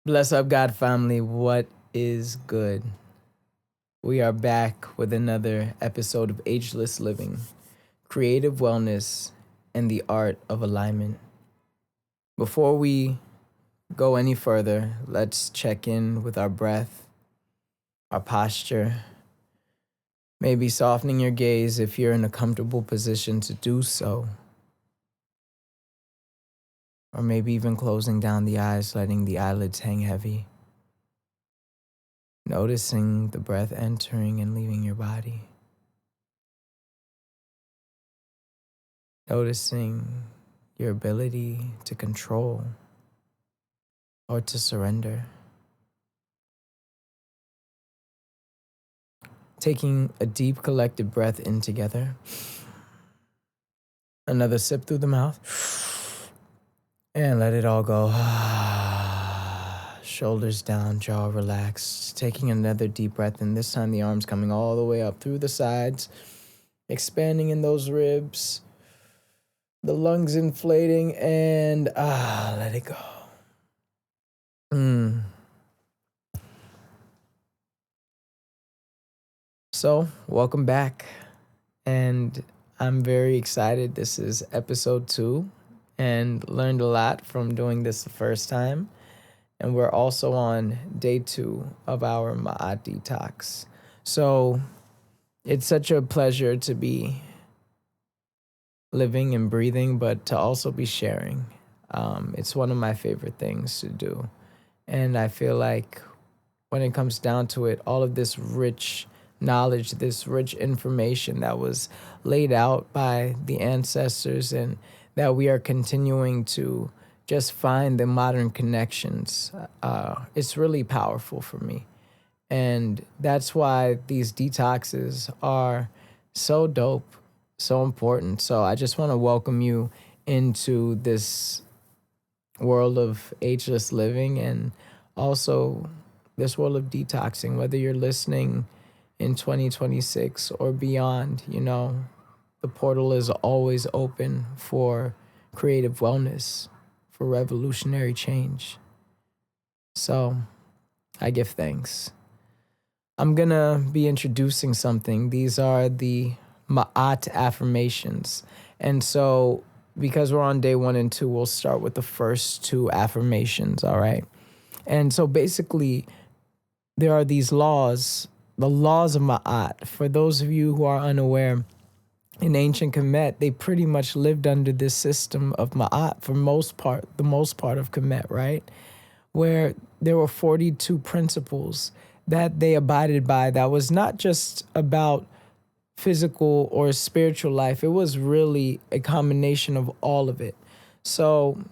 Bless up, God family. What is good? We are back with another episode of Ageless Living, creative wellness, and the art of alignment. Before we go any further, let's check in with our breath, our posture, maybe softening your gaze if you're in a comfortable position to do so, or maybe even closing down the eyes, letting the eyelids hang heavy. Noticing the breath entering and leaving your body. Noticing your ability to control or to surrender. Taking a deep collective breath in together. Another sip through the mouth. And let it all go. Shoulders down, jaw relaxed. Taking another deep breath in. This time the arms coming all the way up through the sides. Expanding in those ribs. The lungs inflating and let it go. So, welcome back. And I'm very excited. This is episode 2 and learned a lot from doing this the first time. And we're also on day 2 of our Ma'at Detox. So, it's such a pleasure to be living and breathing, but to also be sharing. It's one of my favorite things to do. And I feel like when it comes down to it, all of this rich knowledge, this rich information that was laid out by the ancestors and that we are continuing to just find the modern connections, it's really powerful for me. And that's why these detoxes are so dope, so important. So I just want to welcome you into this world of ageless living and also this world of detoxing, whether you're listening in 2026 or beyond. The portal is always open for creative wellness, for revolutionary change. So I give thanks. I'm going to be introducing something. These are the Ma'at affirmations. And so because we're on day 1 and 2, we'll start with the first 2 affirmations, all right? And so basically, there are these laws, the laws of Ma'at. For those of you who are unaware, in ancient Kemet, they pretty much lived under this system of Ma'at for the most part of Kemet, right? Where there were 42 principles that they abided by that was not just about physical or spiritual life. It was really a combination of all of it. So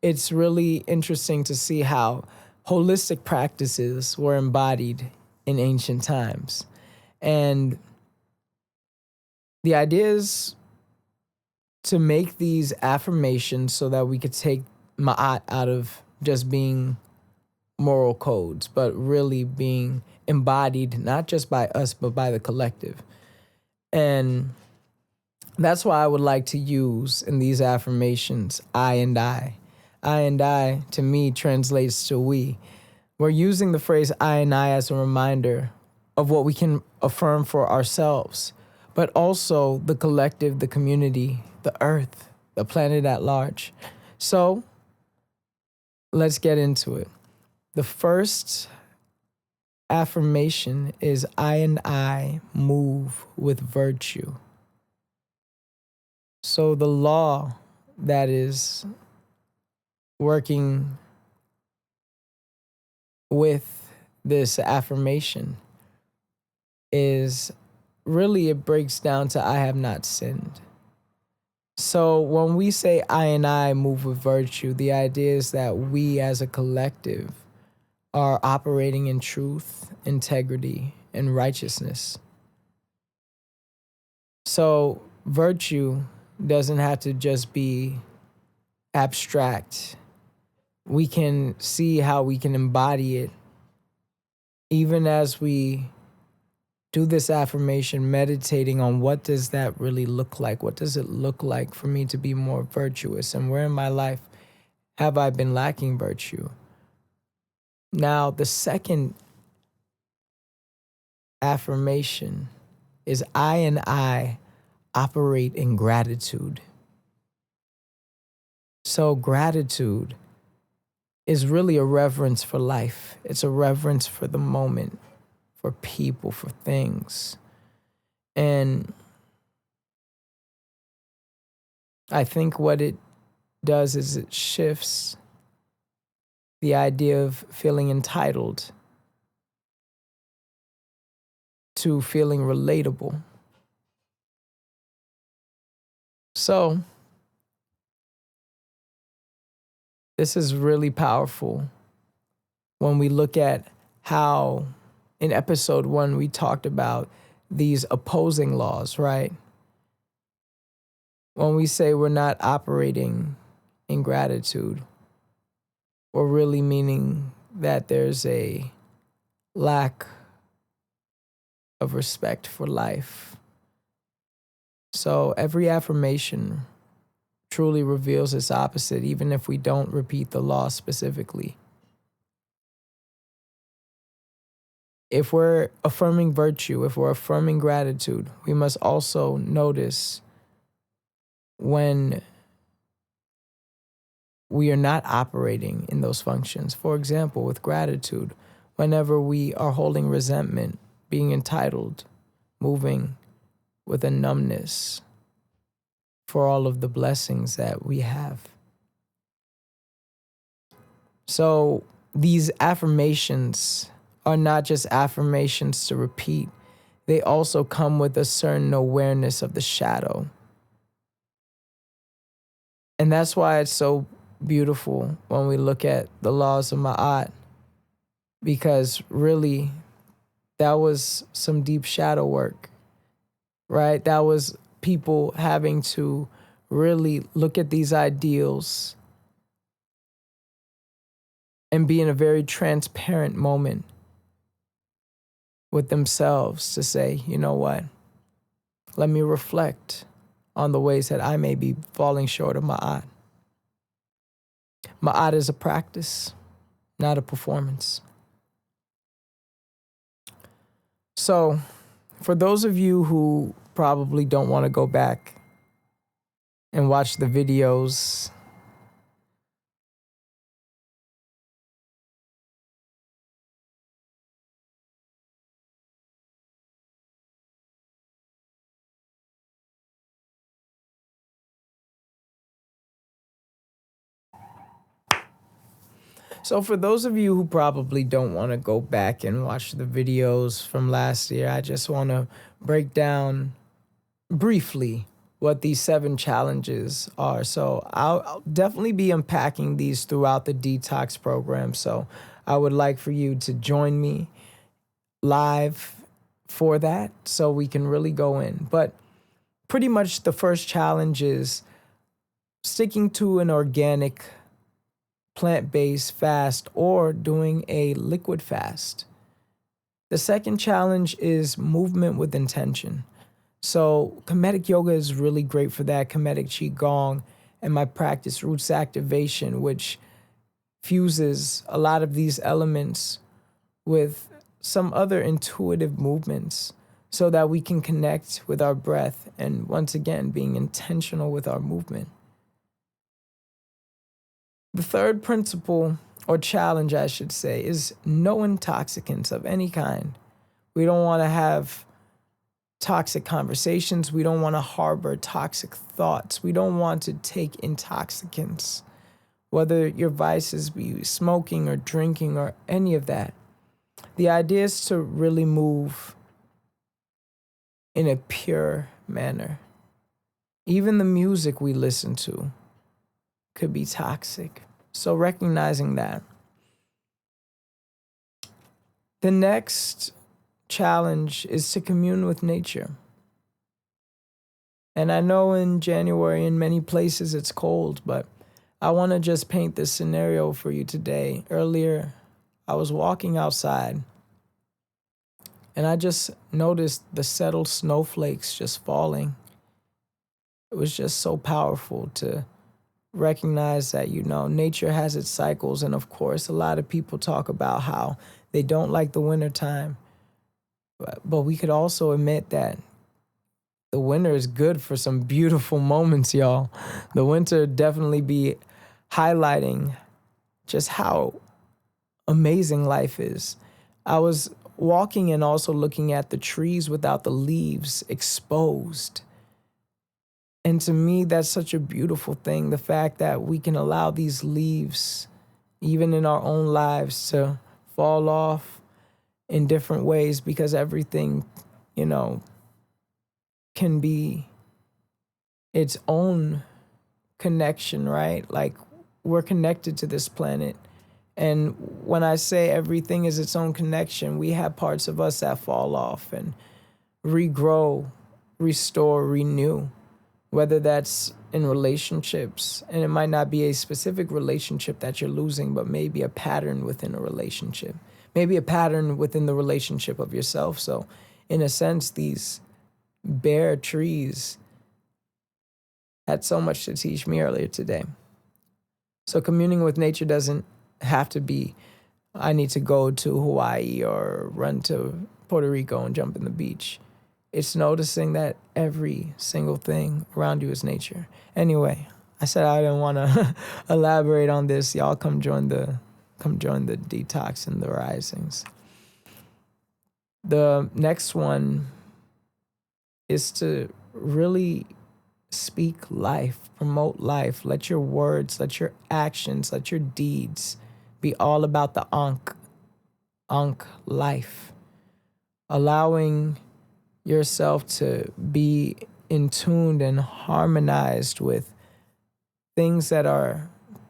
it's really interesting to see how holistic practices were embodied in ancient times. And the idea is to make these affirmations so that we could take Ma'at out of just being moral codes, but really being embodied not just by us, but by the collective. And that's why I would like to use in these affirmations, I and I. I and I, to me, translates to we. We're using the phrase I and I as a reminder of what we can affirm for ourselves, but also the collective, the community, the earth, the planet at large. So let's get into it. The first affirmation is I and I move with virtue. So the law that is working with this affirmation is really, it breaks down to I have not sinned. So when we say I and I move with virtue, the idea is that we as a collective are operating in truth, integrity, and righteousness. So virtue doesn't have to just be abstract. We can see how we can embody it even as we do this affirmation, meditating on what does that really look like? What does it look like for me to be more virtuous? And where in my life have I been lacking virtue? Now, the second affirmation is I operate in gratitude. So gratitude is really a reverence for life. It's a reverence for the moment, for people, for things. And I think what it does is it shifts the idea of feeling entitled to feeling relatable. So this is really powerful when we look at how in episode 1 we talked about these opposing laws, right? When we say we're not operating in gratitude, we're really meaning that there's a lack of respect for life. So every affirmation truly reveals its opposite, even if we don't repeat the law specifically. If we're affirming virtue, if we're affirming gratitude, we must also notice when we are not operating in those functions. For example, with gratitude, whenever we are holding resentment, being entitled, moving with a numbness for all of the blessings that we have. So these affirmations are not just affirmations to repeat, they also come with a certain awareness of the shadow. And that's why it's so beautiful when we look at the laws of Ma'at, because really that was some deep shadow work, right? That was people having to really look at these ideals and be in a very transparent moment with themselves to say, you know what? Let me reflect on the ways that I may be falling short of Ma'at. Ma'at is a practice, not a performance. So, for those of you who probably don't want to go back and watch the videos, so for those of you who probably don't want to go back and watch the videos from last year, I just want to break down briefly what these 7 challenges are. So I'll definitely be unpacking these throughout the detox program. So I would like for you to join me live for that so we can really go in. But pretty much the first challenge is sticking to an organic plant-based fast or doing a liquid fast. The second challenge is movement with intention. So Kemetic yoga is really great for that. Kemetic qigong and my practice roots activation, which fuses a lot of these elements with some other intuitive movements so that we can connect with our breath and once again being intentional with our movement. The third principle, or challenge I should say, is no intoxicants of any kind. We don't want to have toxic conversations. We don't want to harbor toxic thoughts. We don't want to take intoxicants, whether your vices be smoking or drinking or any of that. The idea is to really move in a pure manner. Even the music we listen to could be toxic. So recognizing that. The next challenge is to commune with nature. And I know in January in many places it's cold, but I want to just paint this scenario for you today. Earlier, I was walking outside and I just noticed the settled snowflakes just falling. It was just so powerful to recognize that, nature has its cycles. And of course, a lot of people talk about how they don't like the winter time. But we could also admit that the winter is good for some beautiful moments, y'all. The winter definitely be highlighting just how amazing life is. I was walking and also looking at the trees without the leaves exposed. And to me, that's such a beautiful thing. The fact that we can allow these leaves, even in our own lives, to fall off in different ways, because everything, can be its own connection, right? Like, we're connected to this planet. And when I say everything is its own connection, we have parts of us that fall off and regrow, restore, renew, whether that's in relationships. And it might not be a specific relationship that you're losing, but maybe a pattern within a relationship, maybe a pattern within the relationship of yourself. So in a sense, these bare trees had so much to teach me earlier today. So communing with nature doesn't have to be, I need to go to Hawaii or run to Puerto Rico and jump in the beach. It's noticing that every single thing around you is nature. Anyway, I said I didn't want to elaborate on this. Y'all come join the detox and the risings. The next one is to really speak life, promote life. Let your words, let your actions, let your deeds be all about the Ankh life. Allowing yourself to be in tune and harmonized with things that are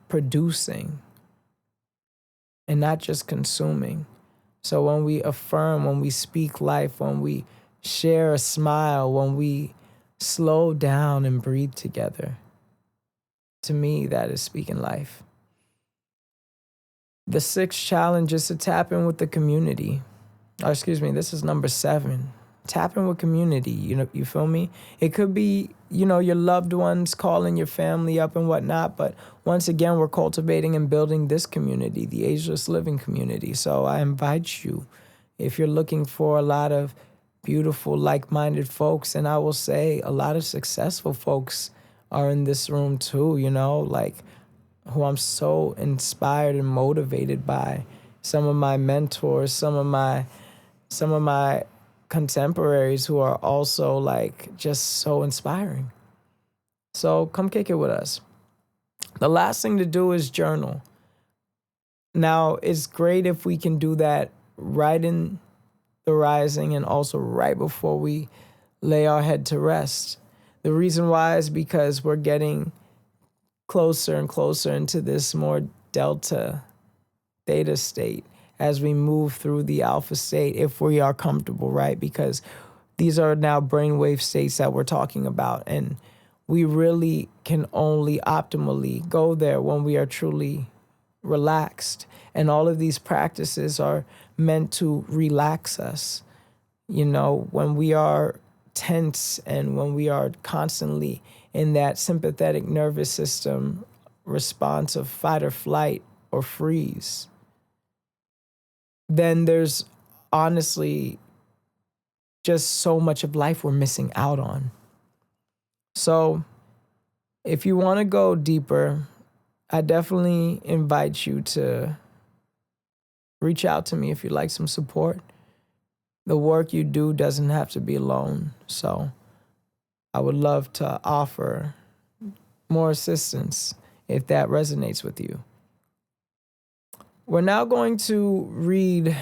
producing and not just consuming. So when we affirm, when we speak life, when we share a smile, when we slow down and breathe together, to me, that is speaking life. The 6th challenge is to tap in with the community. This is number 7. Tap in with community, you feel me? It could be, your loved ones calling your family up and whatnot, but once again, we're cultivating and building this community, the Ageless Living community. So I invite you, if you're looking for a lot of beautiful, like-minded folks, and I will say a lot of successful folks are in this room too, like who I'm so inspired and motivated by. Some of my mentors, some of my contemporaries who are also like just so inspiring. So come kick it with us. The last thing to do is journal. Now, it's great if we can do that right in the rising and also right before we lay our head to rest. The reason why is because we're getting closer and closer into this more delta theta state as we move through the alpha state, if we are comfortable, right? Because these are now brainwave states that we're talking about, and we really can only optimally go there when we are truly relaxed. And all of these practices are meant to relax us. When we are tense and when we are constantly in that sympathetic nervous system response of fight or flight or freeze, then there's honestly just so much of life we're missing out on. So if you want to go deeper, I definitely invite you to reach out to me if you'd like some support. The work you do doesn't have to be alone. So I would love to offer more assistance if that resonates with you. We're now going to read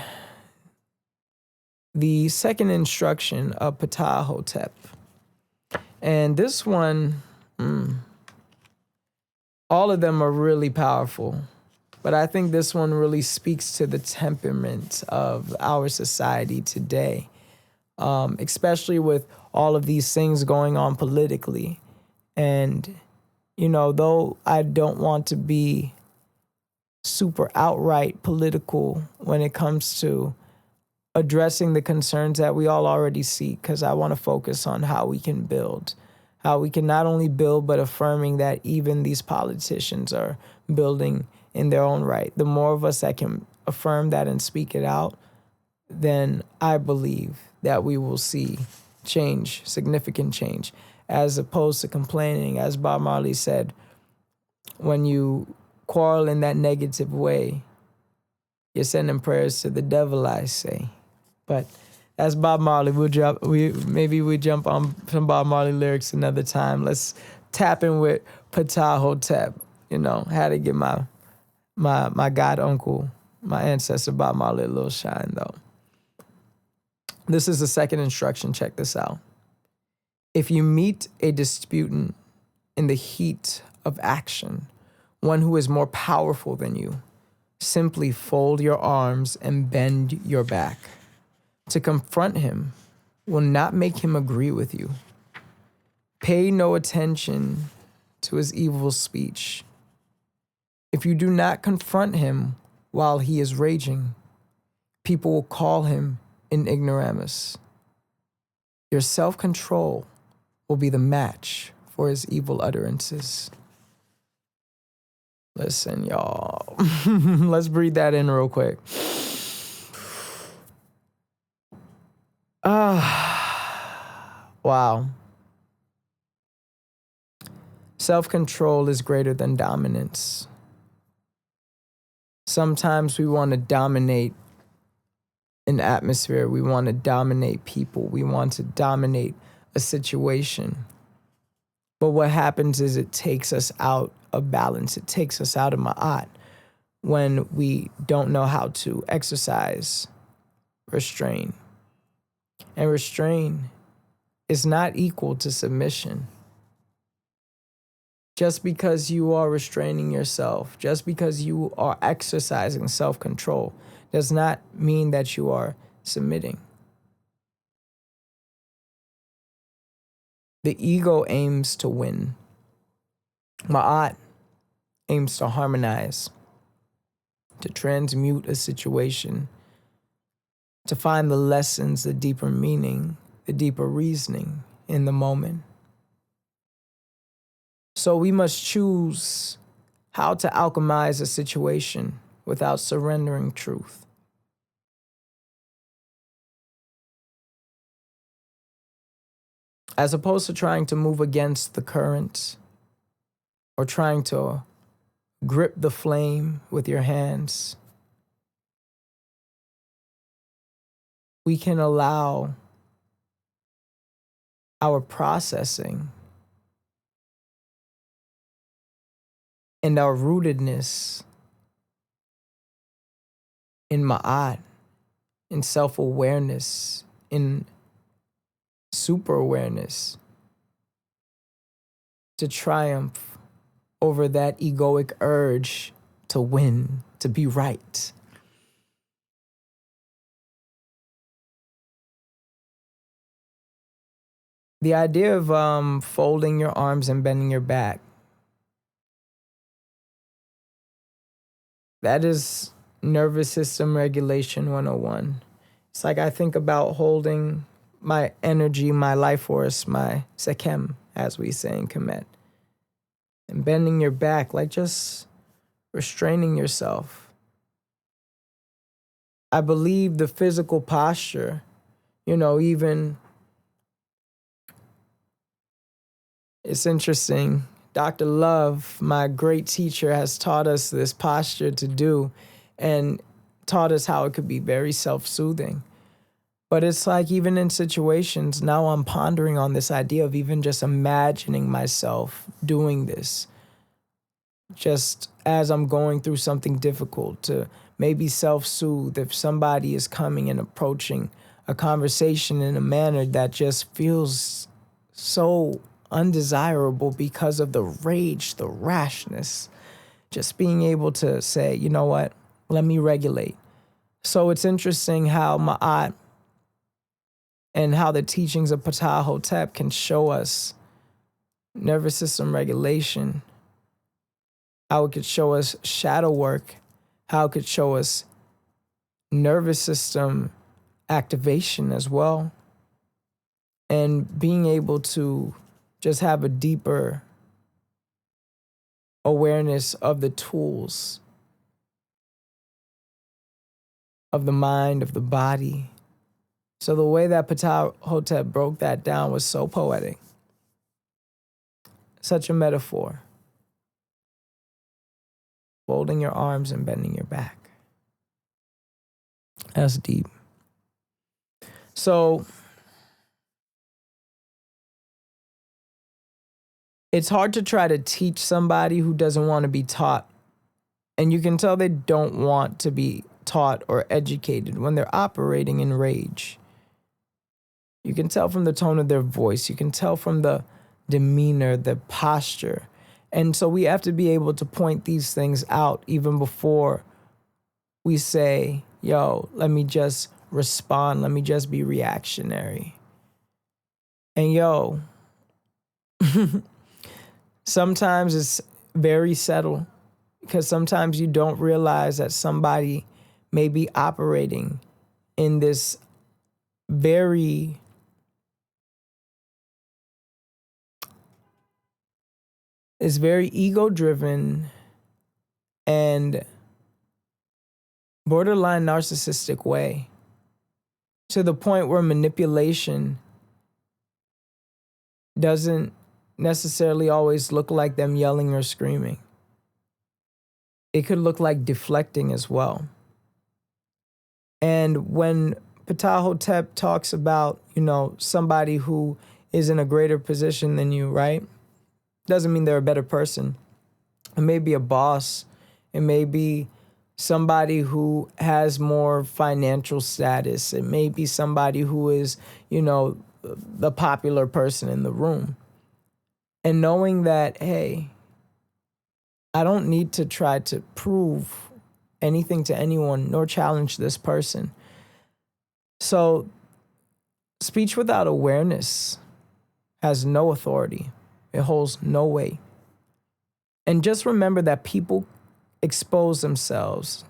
the 2nd instruction of Ptahhotep. And this one, all of them are really powerful, but I think this one really speaks to the temperament of our society today, especially with all of these things going on politically. And, though I don't want to be super outright political when it comes to addressing the concerns that we all already see, because I want to focus on how we can build, how we can not only build, but affirming that even these politicians are building in their own right. The more of us that can affirm that and speak it out, then I believe that we will see change, significant change, as opposed to complaining. As Bob Marley said, when you quarrel in that negative way, you're sending prayers to the devil, I say. But that's Bob Marley. Maybe we jump on some Bob Marley lyrics another time. Let's tap in with Ptahhotep. Had to give my god uncle, my ancestor Bob Marley, a little shine though. This is the second instruction. Check this out. If you meet a disputant in the heat of action, one who is more powerful than you, simply fold your arms and bend your back. To confront him will not make him agree with you. Pay no attention to his evil speech. If you do not confront him while he is raging, people will call him an ignoramus. Your self-control will be the match for his evil utterances. Listen, y'all. Let's breathe that in real quick. Wow. Self-control is greater than dominance. Sometimes we want to dominate an atmosphere. We want to dominate people. We want to dominate a situation. But what happens is it takes us out of balance. It takes us out of Ma'at when we don't know how to exercise restraint. And restraint is not equal to submission. Just because you are restraining yourself, just because you are exercising self-control, does not mean that you are submitting. The ego aims to win. Ma'at aims to harmonize, to transmute a situation, to find the lessons, the deeper meaning, the deeper reasoning in the moment. So we must choose how to alchemize a situation without surrendering truth. As opposed to trying to move against the current or trying to grip the flame with your hands, we can allow our processing and our rootedness in Ma'at, in self-awareness, in super-awareness, to triumph over that egoic urge to win, to be right. The idea of folding your arms and bending your back, that is nervous system regulation 101. It's like I think about holding my energy, my life force, my sekem, as we say in Kemet, and bending your back, like just restraining yourself. I believe the physical posture, even, it's interesting. Dr. Love, my great teacher, has taught us this posture to do and taught us how it could be very self-soothing. But it's like even in situations, now I'm pondering on this idea of even just imagining myself doing this. Just as I'm going through something difficult, to maybe self-soothe if somebody is coming and approaching a conversation in a manner that just feels so undesirable because of the rage, the rashness. Just being able to say, you know what, let me regulate. So it's interesting how Ma'at and how the teachings of Ptahhotep can show us nervous system regulation, how it could show us shadow work, how it could show us nervous system activation as well, and being able to just have a deeper awareness of the tools of the mind, of the body. So the way that Ptahhotep broke that down was so poetic. Such a metaphor. Folding your arms and bending your back. That's deep. So it's hard to try to teach somebody who doesn't want to be taught. And you can tell they don't want to be taught or educated when they're operating in rage. You can tell from the tone of their voice. You can tell from the demeanor, the posture. And so we have to be able to point these things out even before we say, yo, let me just respond. Let me just be reactionary. And yo, sometimes it's very subtle because sometimes you don't realize that somebody may be operating in this very ego-driven and borderline narcissistic way, to the point where manipulation doesn't necessarily always look like them yelling or screaming. It could look like deflecting as well. And when Ptahhotep talks about, somebody who is in a greater position than you, right? Doesn't mean they're a better person. It may be a boss. It may be somebody who has more financial status. It may be somebody who is, the popular person in the room. And knowing that, hey, I don't need to try to prove anything to anyone nor challenge this person. So speech without awareness has no authority. It holds no weight. And just remember that people expose themselves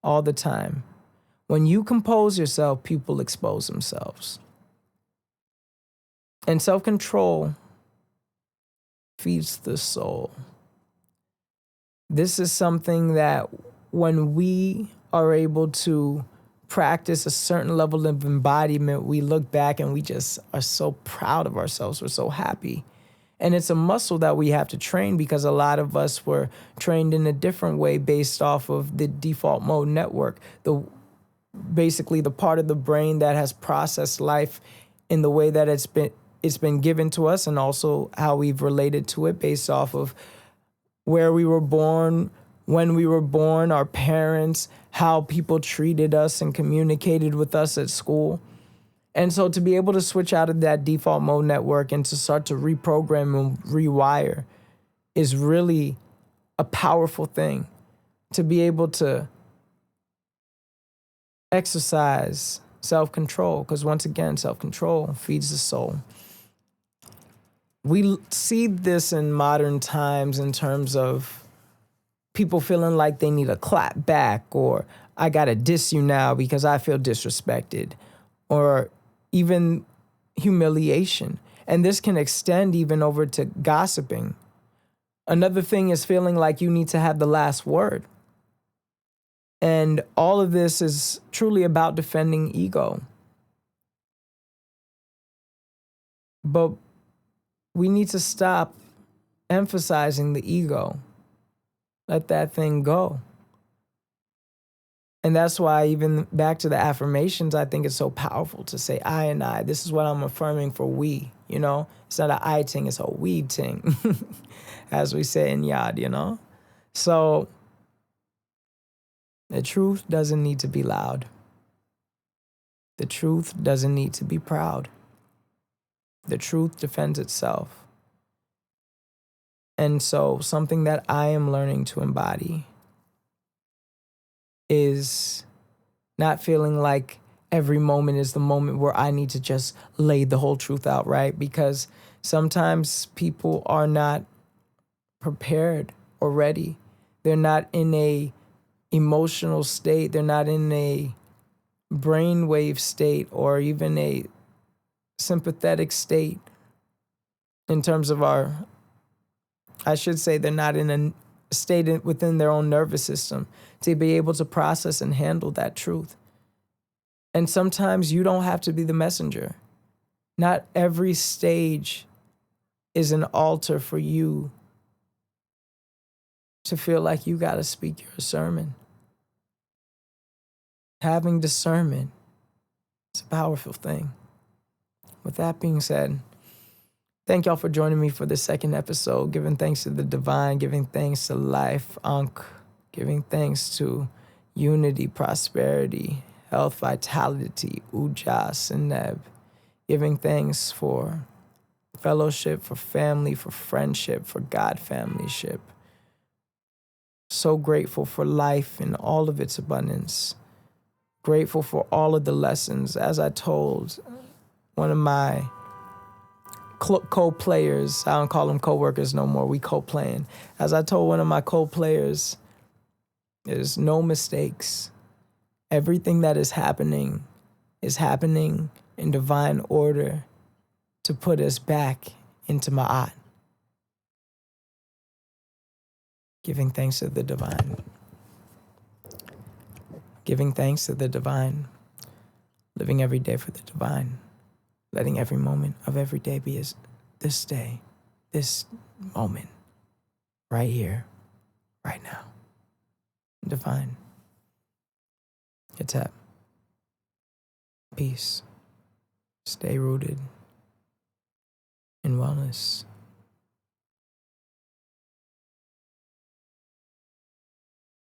all the time. When you compose yourself, people expose themselves. And self-control feeds the soul. This is something that when we are able to practice a certain level of embodiment, we look back and we just are so proud of ourselves. We're so happy. And it's a muscle that we have to train because a lot of us were trained in a different way based off of the default mode network, basically the part of the brain that has processed life in the way that it's been given to us, and also how we've related to it based off of where we were born, when we were born, our parents, how people treated us and communicated with us at school. And so to be able to switch out of that default mode network and to start to reprogram and rewire is really a powerful thing. To be able to exercise self-control, because once again, self-control feeds the soul. We see this in modern times in terms of people feeling like they need a clap back, or I gotta diss you now because I feel disrespected, or even humiliation. And this can extend even over to gossiping. Another thing is feeling like you need to have the last word. And all of this is truly about defending ego. But we need to stop emphasizing the ego. Let that thing go. And that's why, even back to the affirmations, I think it's so powerful to say I and I. This is what I'm affirming for we, It's not an I ting, it's a we ting, as we say in Yad, So the truth doesn't need to be loud. The truth doesn't need to be proud. The truth defends itself. And so something that I am learning to embody is not feeling like every moment is the moment where I need to just lay the whole truth out, right? Because sometimes people are not prepared or ready. They're not in a emotional state. They're not in a brainwave state or even a sympathetic state in terms of I should say they're not in a state within their own nervous system to be able to process and handle that truth. And sometimes you don't have to be the messenger. Not every stage is an altar for you to feel like you got to speak your sermon. Having discernment is a powerful thing. With that being said, thank y'all for joining me for the second episode, giving thanks to the divine, giving thanks to life, Ankh, giving thanks to unity, prosperity, health, vitality, Uja, Seneb, giving thanks for fellowship, for family, for friendship, for God familyship. So grateful for life in all of its abundance. Grateful for all of the lessons. As I told one of my co-players, I don't call them co-workers no more, we co-playing. As I told one of my co-players, there's no mistakes. Everything that is happening in divine order to put us back into Ma'at. Giving thanks to the divine. Giving thanks to the divine. Living every day for the divine. Letting every moment of every day be this day, this moment, right here, right now. Divine. Hetep. Peace. Stay rooted in wellness.